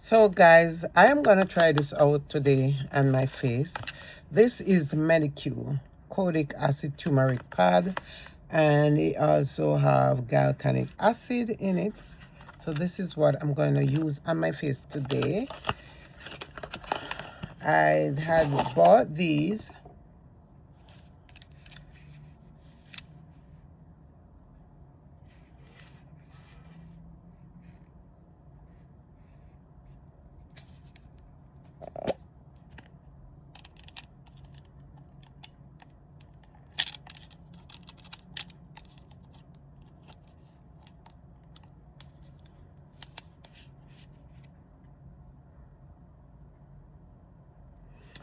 So guys, I am gonna try this out today on my face. This is Medicube Kojic acid turmeric pad, and it also have galvanic acid in it. So this is what I'm going to use on my face today. I had bought these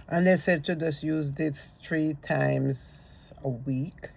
and they said to just use this 3 times a week.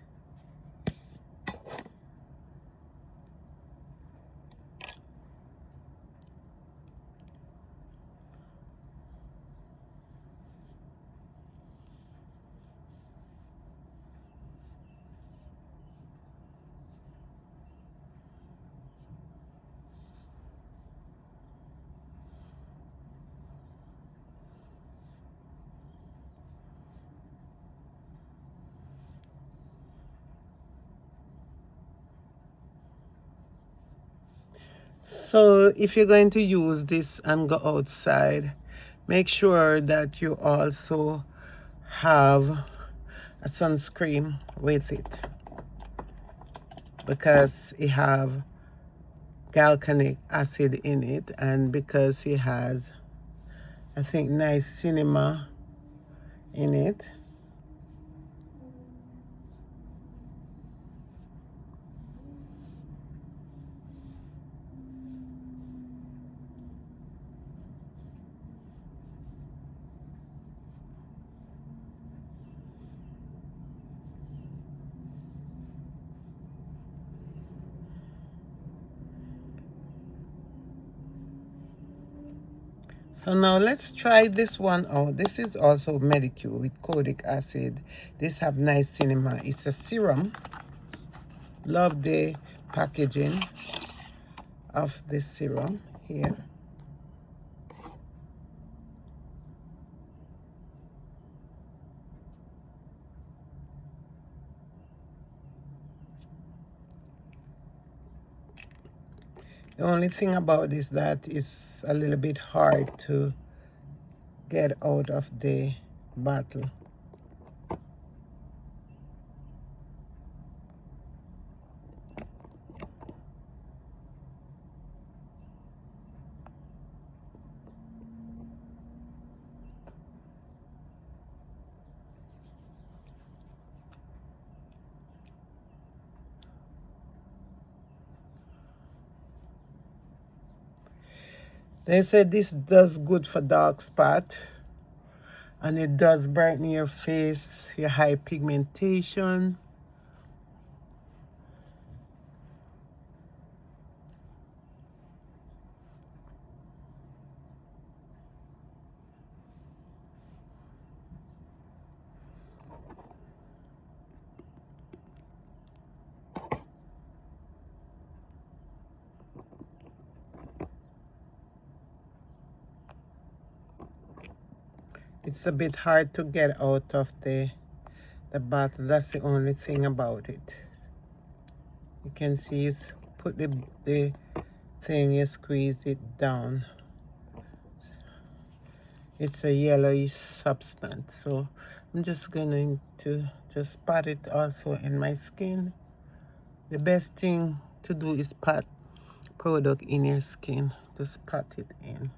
So if you're going to use this and go outside, make sure that you also have a sunscreen with it, because it have galvanic acid in it, and because it has, I think, nice cinema in it. So now let's try this one out. This is also Medicube with Kojic acid. This have nice cinema. It's a serum. Love the packaging of this serum here. The only thing about this that is a little bit hard to get out of the bottle. They said this does good for dark spot, and it does brighten your face, your high pigmentation. It's a bit hard to get out of the bottle. That's the only thing about it. You can see you put the thing, you squeeze it down. It's a yellowish substance, so I'm just going to just pat it also in my skin. The best thing to do is pat product in your skin. Just pat it in.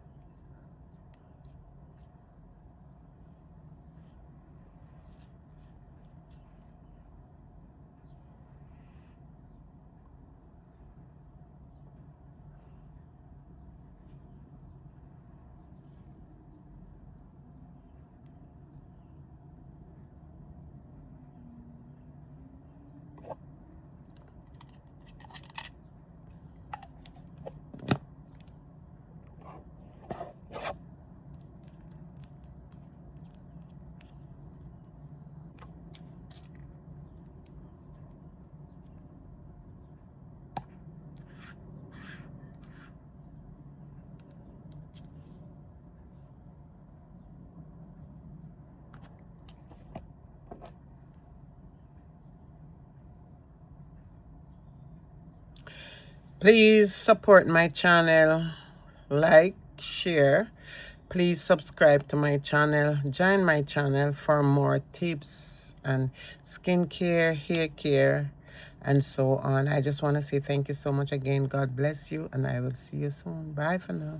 Please support my channel, like, share. Please subscribe to my channel. Join my channel for more tips and skincare, hair care, and so on. I just want to say thank you so much again. God bless you, and I will see you soon. Bye for now.